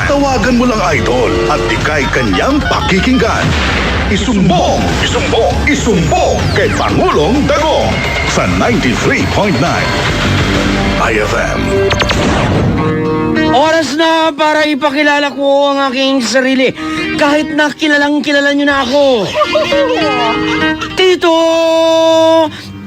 Tawagan mo lang Idol at ikay kanyang pakikinggan. Isumbong kay Pangulong Dagong sa 93.9 IFM. Oras na para ipakilala ko ang aking sarili. Kahit na kilala nyo na ako. Tito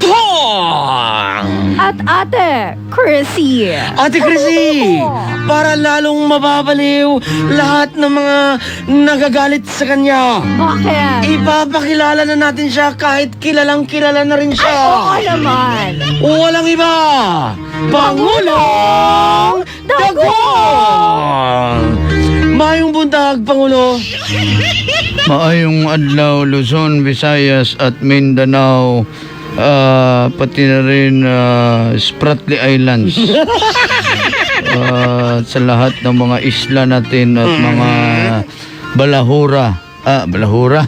Pong! At Ate Chrissy. Ate Chrissy, para lalong mababaliw lahat ng mga nagagalit sa kanya. Bakit? Ipapakilala na natin siya kahit kilalang kilala na rin siya. Oo naman. Walang iba, Pangulong Dagong! Mayong buntag, Pangulo. Maayong adlaw, Luzon, Visayas at Mindanao, pati na rin Spratly Islands. Sa lahat ng mga isla natin at mga balahura. Balahura?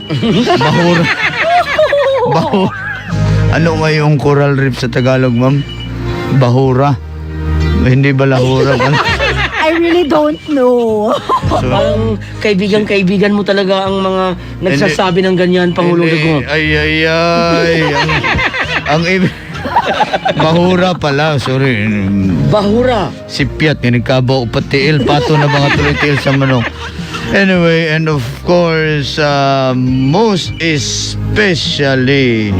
Bahura. Bahura. Ano nga yung coral reef sa Tagalog, ma'am? Bahura. Hindi balahura. I really don't know. Parang kaibigan mo talaga ang mga nagsasabi ng ganyan, Pangulong Dagong. Ay. Ang Bahura pala, sorry. Bahura. Sipiat, nagkabaw patiil, pato na mga tuloy-tiil sa manok. Anyway, and of course, most especially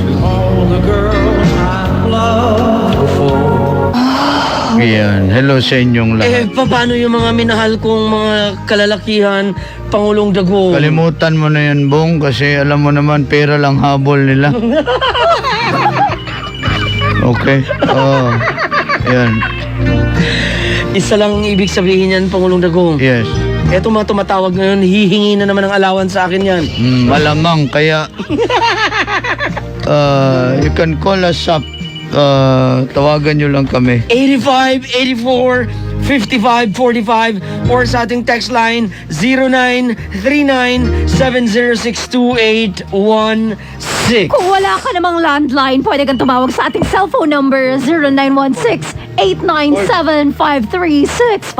yan. Hello sa inyong lahat. Paano yung mga minahal kong mga kalalakihan, Pangulong Dagong? Kalimutan mo na yan, Bong, kasi alam mo naman, pera lang habol nila. Okay? Yan. Isa lang ibig sabihin yan, Pangulong Dagong. Yes. Eto mga tumatawag ngayon, hihingi na naman ng alawan sa akin yan. Malamang, kaya you can call us up. Tawagan nyo lang kami. 85, 84, 55, 45 or sa ating text line 0939-706-2816. Kung wala ka namang landline, pwede kang tumawag sa ating cellphone number 0916-897-5365.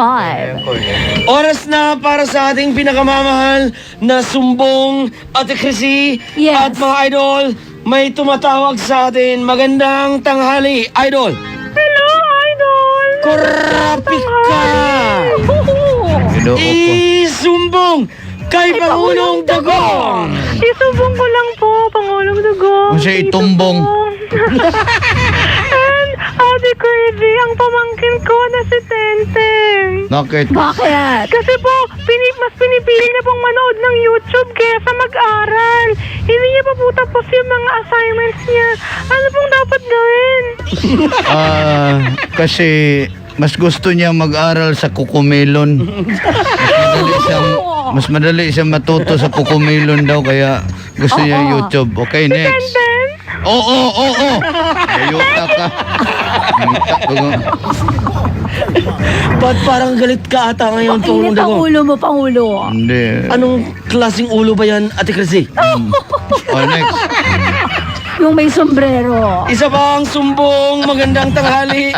Oras na para sa ating pinakamamahal na sumbong, Ate Chrissy. Yes. At mga idol, may tumatawag sa atin. Magandang tanghali, idol. Hello, Idol! Korapik ka! Hello, Opo. Isumbong kay Pangulong Dagong! Isubong ko lang po, Pangulong Dagong. Kung siya itumbong. And Ate Chrissy, ang pamangkin ko na si Tenteng. Bakit? Bakit? Kasi po, mas pinipili na pong manood ng YouTube kaysa mag-aral. Hindi niya pa po tapos yung mga assignments niya. Ano pong dapat gawin? Kasi mas gusto niya mag-aral sa Kukumelon. Mas madali siyang matuto sa Kukumelon daw, kaya gusto niya YouTube. Okay, next. Oo. Ayuta ka. Ba't parang galit ka ata ngayon, Pangulong Init ang Dagong? ulo mo, Pangulo. Hindi. Anong klaseng ulo ba yan, Ate Chrissy? Next. Yung may sombrero. Isa pang sumbong, magandang tanghali.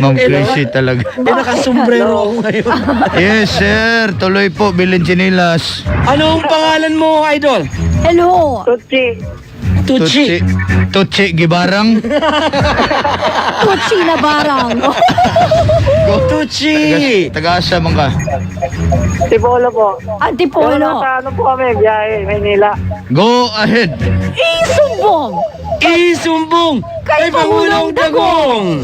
Ma'am Chrissy talaga. Nakasombrero ako ngayon. Yes, sir. Tuloy po, bilhin chinilas. Anong pangalan mo, idol? Hello. Tucci. Tutsi Gibarang. Tutsi na barang. Tucci. Taga-asa man ka. Tipolo po. Antipolo. Nasa ano po kami, biyahe, Maynila. Go ahead. Isumbong. Isumbong kay Pangulong Dagong.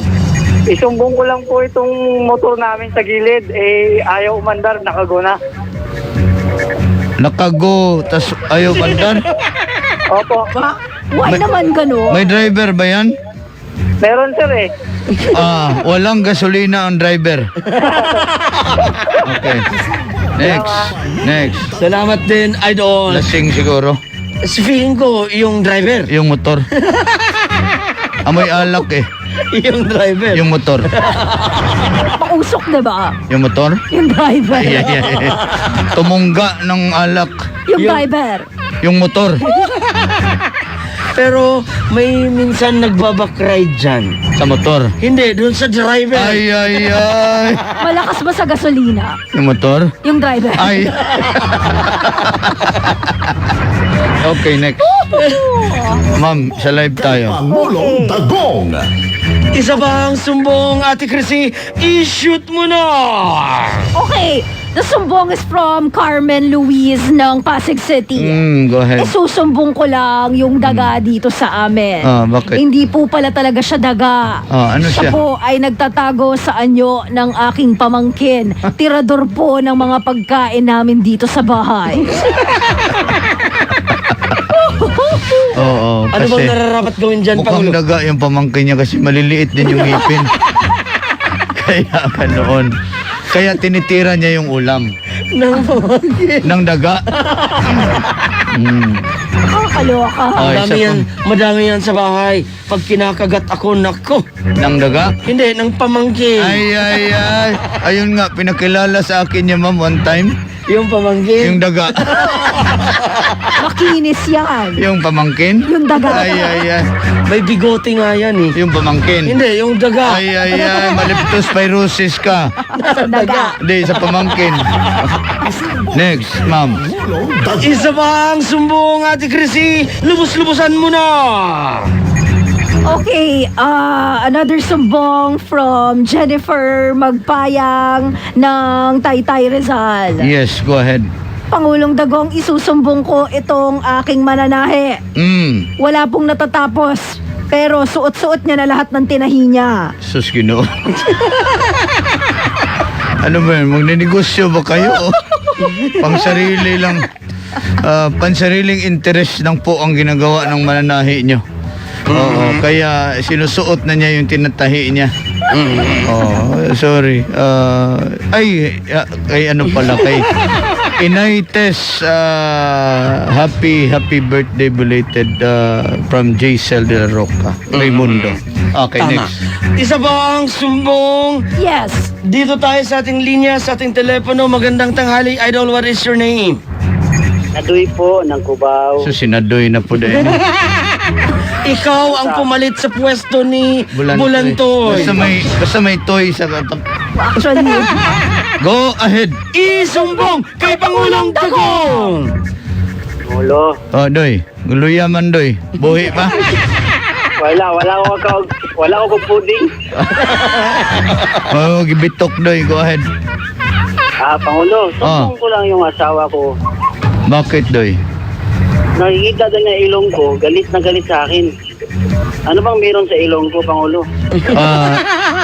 Isumbong ko lang po itong motor namin sa gilid. Ayaw umandar, nakago na. Nakago, tas ayaw mandar. Opo. Why naman gano'n? May driver ba yan? Meron sir eh. Walang gasolina ang driver. Okay. Next. Salamat din, idol. Lasing siguro. Feeling ko, yung driver. Yung motor. Amoy alak eh. Yung driver. Yung motor. Pausok, diba? Yung motor? Yung driver. Ay. Tumungga ng alak. Yung driver. Yung motor. Pero may minsan nagbaback ride dyan. Sa motor. Hindi, doon sa driver. Ay, ay, ay. Malakas ba sa gasolina? Yung motor? Yung driver. Ay. Okay, next. Ma'am, sa live tayo. Pangulong Dagong. Isa bang sumbong, Ate Chrissy? I-shoot mo na! Okay, the sumbong is from Carmen Luis ng Pasig City. Go ahead. Susumbong ko lang yung daga dito sa amin. Ah, bakit? Hindi po pala talaga siya daga. Ano siya? po ay nagtatago sa anyo ng aking pamangkin. Tirador po ng mga pagkain namin dito sa bahay. Oo, Ano bang nararapat gawin dyan, mukhang Pangulo? daga yung pamangkin niya kasi maliliit din yung ngipin. Kaya ganoon. Kaya tinitira niya yung ulam Nang pamangkin. ng daga. Kaloka. Ay, Madami yan, madami yan sa bahay. Pag kinakagat ako, nako. Ng daga? Hindi, ng pamangkin. Ay, ay, ay. Ayun nga, pinakilala sa akin niya, ma'am, one time. Yung pamangkin. Yung daga. Makinis yan. Yung pamangkin. Yung daga. Ay, ay, ay. May bigote nga yan eh. Yung pamangkin. Hindi, yung daga. Ay, ay, ay. Maliptospirosis ka. Sa daga. Hindi, sa pamangkin. Next, ma'am. Isa bang sumbong, Ate Chrissy? Lubos-lubosan mo na! Okay, another sumbong from Jennifer Magpayang ng Taytay Rizal. Yes, go ahead. Pangulong Dagong, isusumbong ko itong aking mananahe. Wala pong natatapos, pero suot-suot niya na lahat ng tinahi niya. Sus, Ginoo. Ano ba yun? Magnenegosyo ba kayo? Pang sarili lang. Pansariling interest lang po ang ginagawa ng mananahi nyo. Oo, kaya sinusuot na niya yung tinatahi niya. Sorry. Kay ano pala, kay Inay Tess, happy birthday belated from Jaisel de la Roca, Raimundo. Okay, Tama. next. Isa bang sumbong? Yes, Dito tayo sa ating linya, sa ating telepono. Magandang tanghali, Idol. What is your name? Nadoy po ng Cubao. So, sinadoy na po din. Ikaw ang pumalit sa pwesto ni Bulantoy. Basta may toy sa katap. actually, Go ahead. Isumbong kay Pangulong Dagong! Ulo. Oh, Doy. Guluyaman, Doy. Buhi pa. Wala ko puding. Oh, gibitok, Doy. Go ahead. Pangulo, sumbong ko lang yung asawa ko. Bakit, Doy? Nakikita doon na ilong ko, galit na galit sa akin. Ano bang meron sa ilong ko, Pangulo?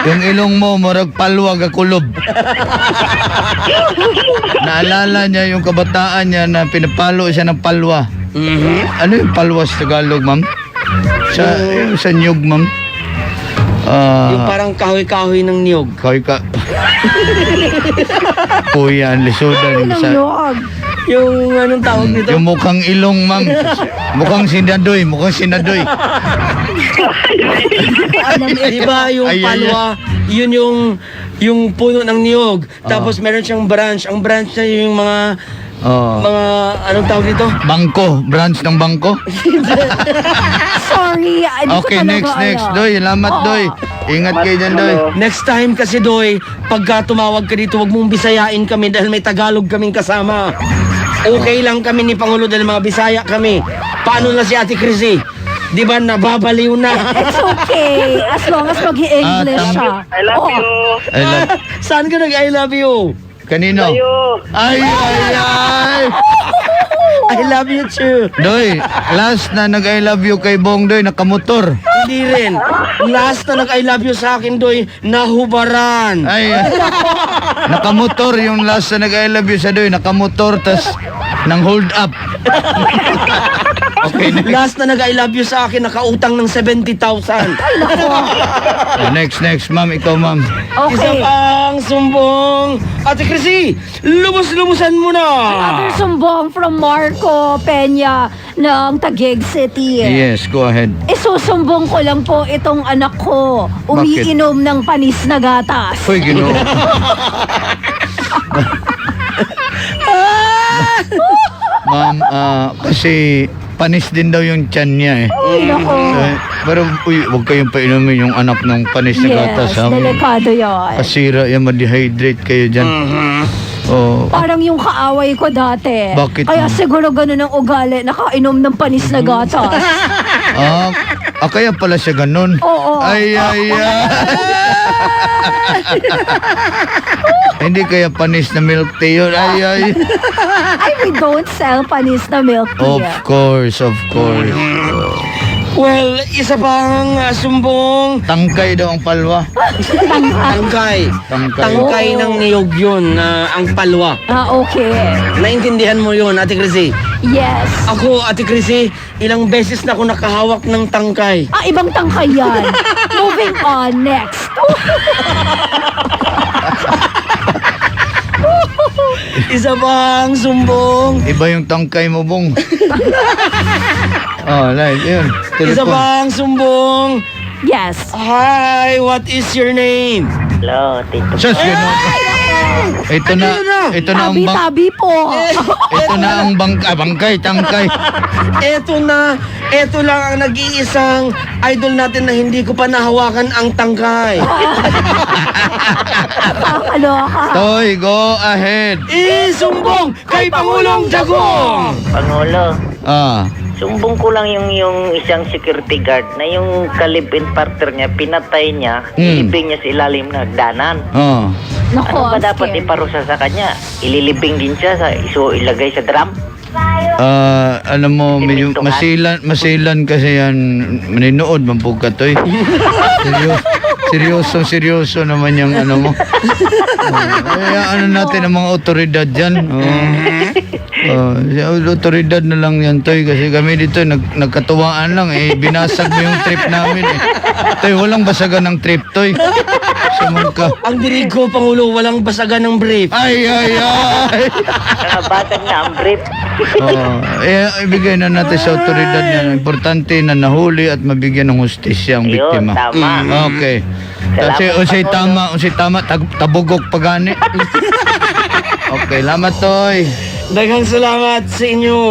Yung ilong mo, morag palwa ga kulob. Naalala niya yung kabataan niya na pinapalo siya ng palwa. Ano yung palwa sa Tagalog, ma'am? Sa nyug, ma'am? Yung parang kahoy-kahoy ng niyog. Kaway ka. Puya, ang lisudan. ng loob. Yung anong tawag nito? Yung mukhang ilong, ma'am. Mukhang sinadoy. Diba yung Ay, ay, ay. palwa, yun yung puno ng niyog. Tapos meron siyang branch. Ang branch niya yung mga anong tawag nito? Bangko. Branch ng bangko. Sorry, hindi Okay, ko talaga next. alam. Doy, salamat, Doy. Ingat kayo dyan, Doy. Next time kasi, Doy, pagka tumawag ka dito, wag mong bisayain kami dahil may Tagalog kaming kasama. Okay lang kami ni Pangulo dahil mga Bisaya kami. Paano na si Ate Chrissy? Di ba nababaliw na? It's okay, as long as mag-i-English siya. I love you. I love... Saan ka nag-I love you? Kanino? Tayo. Ay, ay, ay! I love you too. Doy, last na nag-I love you kay Bong Doy, nakamotor. Hindi rin. Last na nag-I love you sa akin, Doy, nahubaran. Ay, nakamotor yung last na nag-I love you sa Doy, nakamotor, tas nang hold up. Okay, Last na nag-I love you sa akin, nakautang ng 70,000. next, ma'am, ikaw, ma'am. Isa Okay. pang sumbong. Ate Chrissy, lubos-lubosan mo na. Another sumbong from Marco Peña ng Taguig City. Yes, go ahead. Isusumbong ko lang po itong anak ko. Umiinom ng panis na gatas. Hoy, Ginoo. Ma'am, kasi panis din daw yung tiyan niya eh. Ay, nako. Pero huwag kayong painumin yung anak ng panis na gatas. Yes, delikado yan. Kasira yan, ma-dehydrate kayo dyan. Oh, Parang yung kaaway ko dati. Bakit? Kaya siguro ganun ang ugali, nakainom ng panis na gatas. Kaya pala siya ganun. Oo. Ay. Hindi kaya panis na milk tea yun. Ay. Ay, we don't sell panis na milk tea. Of course. Well, isa pang sumbong. Tangkay daw ang palwa. Tangkay. Tangkay ng niyog yun, ang palwa. Okay. Naintindihan mo yun, Ate Chrissy? Yes. Ako, Ate Chrissy, ilang beses na ako nakahawak ng tangkay. Ibang tangkay yan. Moving on, next. Isa pang sumbong. Iba yung tangkay mo, Bong. Right, yun. Isa Telepon. pang sumbong. Yes. Hi, what is your name? Hello, Tito. Sus, ganun. Ito na ang Tabi-tabi po. ito na ang bangkay, tangkay. Eto lang ang nag-iisang idol natin na hindi ko pa nahawakan ang tangkay. Kakaloka. Toy, go ahead. Isumbong kay Pangulong Jagong! Pangulo, Sumbong ko lang yung isang security guard na yung kalibin partner niya, pinatay niya, ilibing niya sa ilalim ng hagdanan. Nako, Ano ba I'm dapat scared. iparusa sa kanya? Ililibing din siya, ilagay sa drum? Alam mo, medyo masilan kasi yan. Maninood, mampugkatoy. Seryoso naman yung ano mo. Kaya natin ang mga otoridad dyan. Otoridad na lang yan, Toy. Kasi kami dito, nagkatuwaan lang. Binasag mo yung trip namin. Toy, walang basagan ng trip, Toy. Sumunod ka. Ang dinig ko, Pangulo, walang basagan ng brief. Ay! Nakabasag na ang brief. Ibigay na natin sa otoridad niya. Importante na nahuli at mabigyan ng hustisya ang Ayun, biktima. tama. Okay. Salamat, Kasi Pangulo. tama, tabugok pagani. Okay, lamat, Toy. Daghang salamat sa inyo.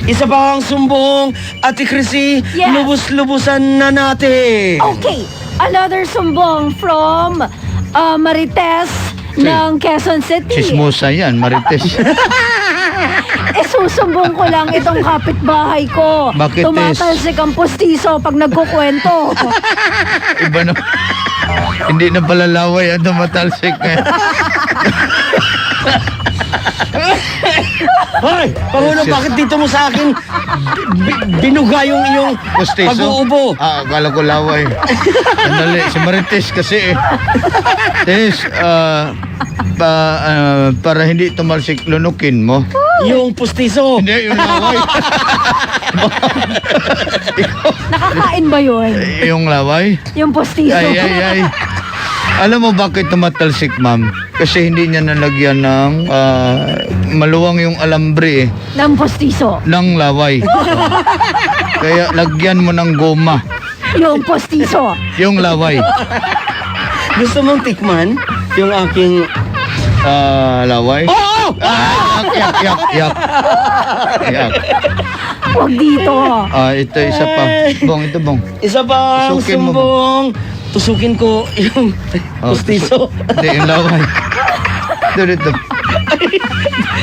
Isa pa ang sumbong, Ate Chrissy, Yes. lubos-lubusan na natin. Okay. Another sumbong from Marites ng Quezon City. Chismosa yan, Marites. Susumbong ko lang itong kapitbahay ko. Bakit, Tess? Tumatalsik ang pustiso pag nagkukwento. Iba na. Hindi na pala laway ang tumatalsik. Hoy, Pangulo, bakit dito mo sa akin binuga yung iyong Pustiso? pag-uubo? Akala ko laway. Sandali, si Marites kasi Tess, para hindi tumalsik, lunukin mo. Yung pustiso. Hindi, yung laway. Nakakain ba yun? Yung laway? Yung pustiso? Ay. Alam mo bakit tumatalsik, ma'am? Kasi hindi niya nalagyan ng maluwang yung alambre Ng pustiso? ng laway. Kaya lagyan mo ng goma Yung pustiso? yung laway. Gusto mong tikman yung aking... Laway? Oo! Yak. Huwag dito. Ito isa pa. Ito bong. Isa pa ang Tusukin mo ba? sumbong. Tusukin ko yung pustiso. Hindi, yung laway. Dito.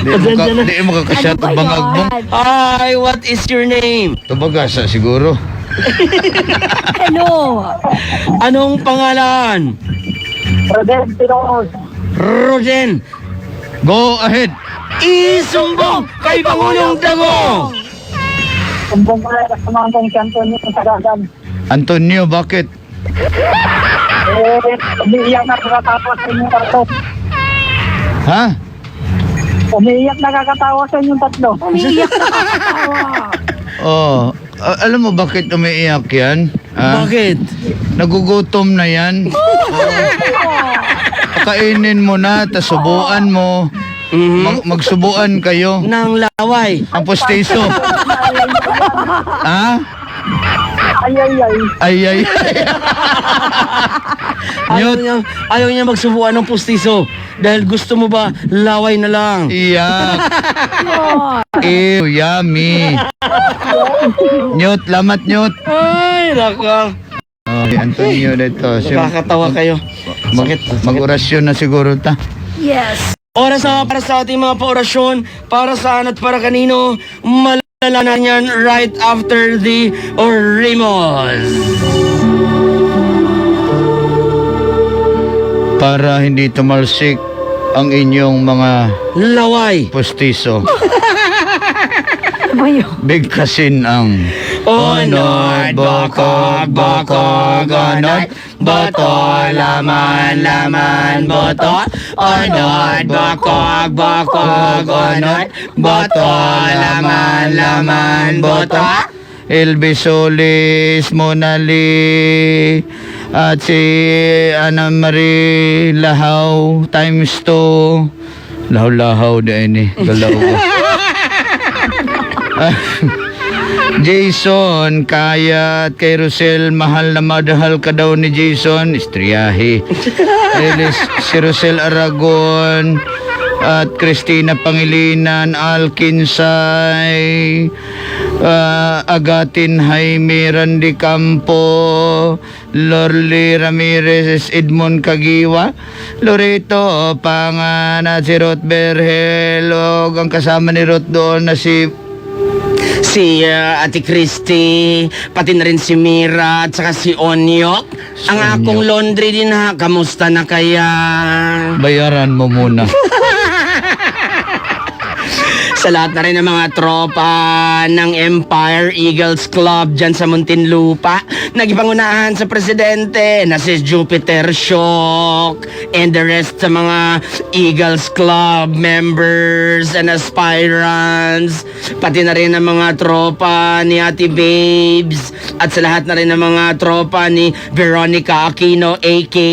Hindi mo kakasya Ano ba itong bangag mo. yan? Hi, what is your name? Tubagasa siguro. Hello. Anong pangalan? Roden. Go ahead. Isumbong kay Pangulong Dagong. Sumbong ko lang sa mga konsyanto niyo sa Tagagan. Antonio, bakit? Umiiyak na kakatawa sa inyong tatlo. Ha? Umiiyak na kakatawa sa inyong tatlo. Umiiyak na kakatawa. Alam mo bakit umiiyak yan? Bakit? Nagugutom na yan. Kainin mo na, tas subuan mo. Magsubuan kayo. Nang laway. Ang pustiso. Ha? Ay. Ayaw niya magsubuan ng pustiso. Dahil gusto mo ba, laway na lang. Iyak. Ew, yummy. Nyot, lamat nyot. Ay, naka. Okay, Antonio dito. Nakakatawa kayo. Mag-orasyon na siguro ta. Yes. Oras na para sa ating mga paorasyon, para saan at para kanino, malalaman yan right after the Orimos. Para hindi tumalsik ang inyong mga Laway. postiso. Ano ba yun? Bigkasin ang Onod, bokog, onod, boto, laman, boto. Onod, bokog, onod, boto, laman, boto. Elvisolis, Monali, at si Ana Marie Lahaw times 2. Lahaw din galaw ko. Jason, Kaya at kay Rosel, mahal na madahal ka daw ni Jason, istriyahe. Si Rosel Aragon at Christina Pangilinan, Alkinsay, Agatin Jaime Randy Campo, Lorly Ramirez, Edmond Kagiwa, Loreto Pangan at si Ruth Berhel, o ang kasama ni Ruth doon na si Ate Christy, pati na rin si Mira at saka si Onyok. Ang akong laundry din ha, kamusta na kaya? bayaran mo muna. Sa lahat na rin ng mga tropa ng Empire Eagles Club dyan sa Muntinlupa, nagipangunahan sa presidente na si Jupiter Shock and the rest sa mga Eagles Club members and aspirants, pati na rin ng mga tropa ni Ate Babes at sa lahat na rin ng mga tropa ni Veronica Aquino aka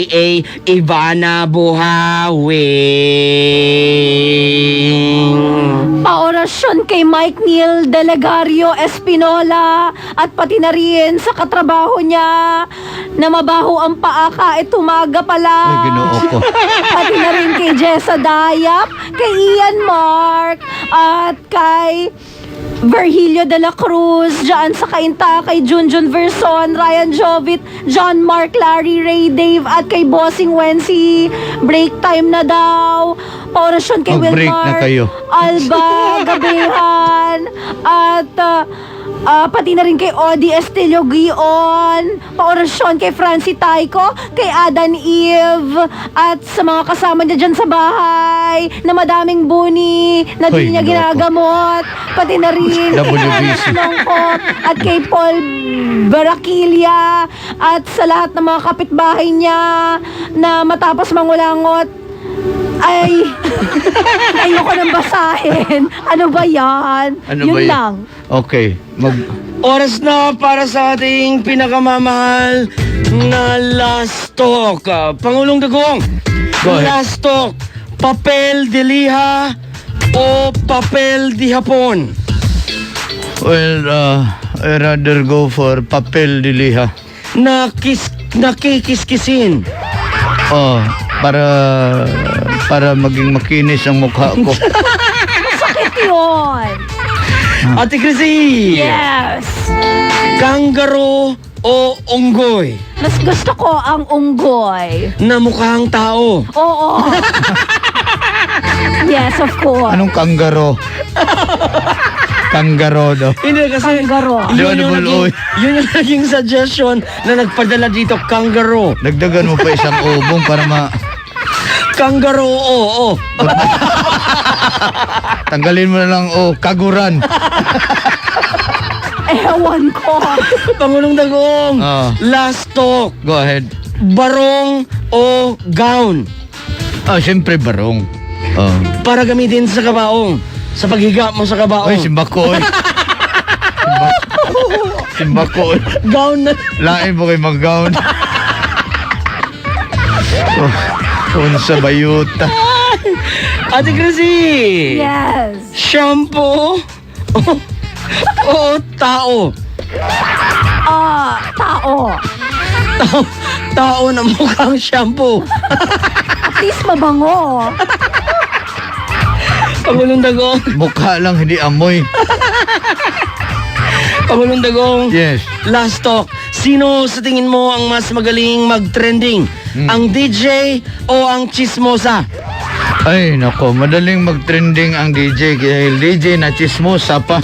Ivana Buhawing. Paorasyon kay Mike Neil Delegario Espinola at pati na rin sa katrabaho niya na mabaho ang paa kahit umaga pa lang. Ay, Ginoo ko. Pati na rin kay Jessa Dayap, kay Ian Mark, at kay Virgilio de la Cruz, dyan sa Kainta, kay Junjun Verson, Ryan Jovit, John Mark, Larry, Ray, Dave, at kay Bossing Wency. Break time na daw. Paorasyon kay Mag-break Wilmar, na kayo. Alba, Gabihan, at pati na rin kay Odi Estelio Gion. Paorasyon kay Francie Taiko, kay Adan Eve, at sa mga kasama niya dyan sa bahay na madaming buni na Hoy, di niya loko. ginagamot. Pati na rin WBC. Longkop, at kay Paul Barakilia, at sa lahat ng mga kapitbahay niya na matapos mangulangot ay ayoko nang basahin. Ano ba yan? Ano Yun ba yan? lang. Okay, Oras na para sa ating pinakamamahal na last talk. Pangulong Dagong, Go ahead. last talk. Papel de liha o papel di hapon? well, I rather go for papel de liha. Nakikiskisin. Oh, para maging makinis ang mukha ko. Sakit yun. Ate Chrissy, Yes. kangaroo o unggoy Mas gusto ko ang unggoy. na mukhang tao? Oo. Yes, of course. Anong kanggaro? Kanggaro daw. Hindi kasi Kangaroo. yun yung, Di ba, naging, yun yung naging suggestion na nagpadala dito, kangaroo. Dagdagan mo pa isang ubong para Kangaroo, oo. tanggalin mo na lang kaguran. Ewan ko. Pangulong Dagong, Ah. last talk. Go ahead. Barong o gown Siyempre barong. Oh. para gamitin sa kabaong. Sa paghiga mo sa kabaong. Oy, simbako. Simbako. Gown na. Lain mo kay mag-gown. Unsa bayuta. Ate Chrissy, Yes. shampoo o tao? Tao. Tao na mukhang shampoo. At least mabango. Pangulong Dagong. Mukha lang, hindi amoy. Pangulong Dagong. Yes. Last talk. Sino sa tingin mo ang mas magaling mag-trending? Ang DJ o ang chismosa? Ay, nako, madaling mag-trending ang DJ. Dahil DJ na chismosa pa.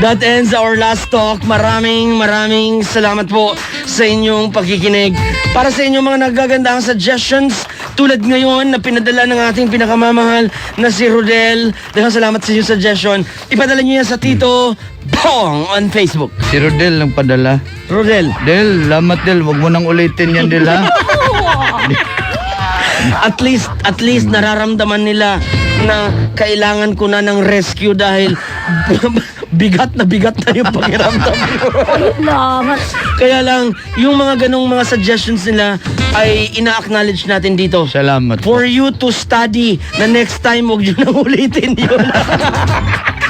That ends our last talk. Maraming salamat po sa inyong pagkikinig. Para sa inyong mga nagagandang suggestions, tulad ngayon na pinadala ng ating pinakamamahal na si Rodel. Daghang salamat sa inyong suggestion. Ipadala niyo yan sa Tito Bong on Facebook. Si Rodel ang padala. Rodel, Del, lamat Del. Huwag mo nang ulitin yan, Del, ha? at least nararamdaman nila na kailangan ko na ng rescue dahil bigat na yung pakiramdam ko. Salamat. Kaya lang, yung mga ganong mga suggestions nila ay ina-acknowledge natin dito. Salamat. For you to study na next time, huwag nyo nang ulitin yun.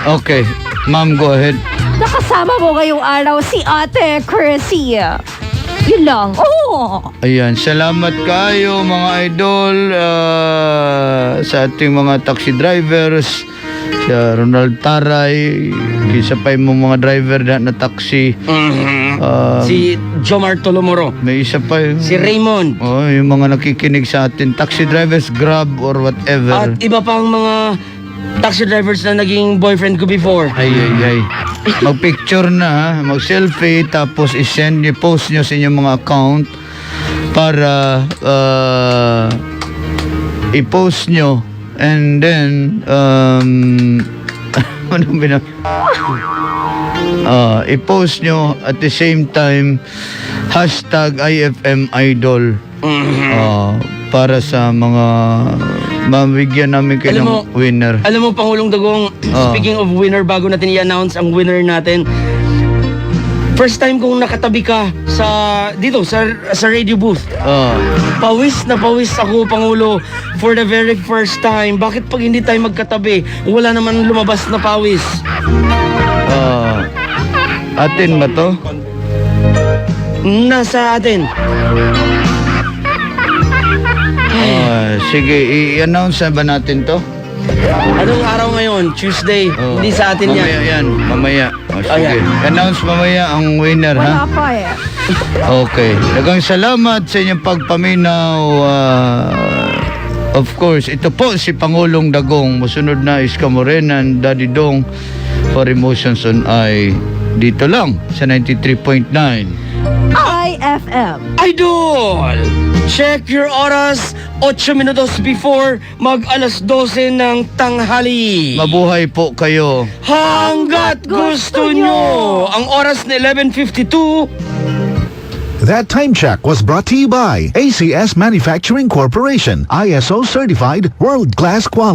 Okay. Ma'am, go ahead. Nakasama mo ngayong araw si Ate Chrissy. Yun lang. Oo. Ayan, salamat kayo mga idol sa ating mga taxi drivers, sa Ronald Taray, isa pa yung mga driver na taxi. Si Jomar Tolomoro. May isa pa yung... Si Raymond. Oh, yung mga nakikinig sa atin, taxi drivers, Grab or whatever. At iba pang mga taxi drivers na naging boyfriend ko before. Ay. Mag-picture na, ha? Mag-selfie, tapos i-send nyo, post nyo sa inyong mga account para i-post nyo and then i-post nyo at the same time hashtag IFM Idol para sa mga mabigyan namin kayo Alam ng mo, winner. Alam mo, Pangulong Dagong, speaking of winner, bago natin i-announce ang winner natin, first time kong nakatabi ka dito sa radio booth. Pawis na pawis ako, Pangulo, for the very first time. Bakit pag hindi tayo magkatabi, wala naman lumabas na pawis? Atin ba to? Nasa atin. Sige, i-announce na ba natin to? Anong araw ngayon? Tuesday. Hindi sa atin mamaya yan. Mamaya. Sige. Ayan. Announce mamaya ang winner, Wala ha? pa eh. Okay. Dagang salamat sa inyong pagpaminaw. Of course, ito po si Pangulong Dagong. Musunod na Iska Morena and Daddy Dong for Emotions on I. Dito lang sa 93.9. IFM. Idol! Check your oras, 8 minutos before mag-alas 12 ng tanghali. Mabuhay po kayo. Hanggat gusto nyo! Ang oras na 11:52. That time check was brought to you by ACS Manufacturing Corporation, ISO certified, world-class quality.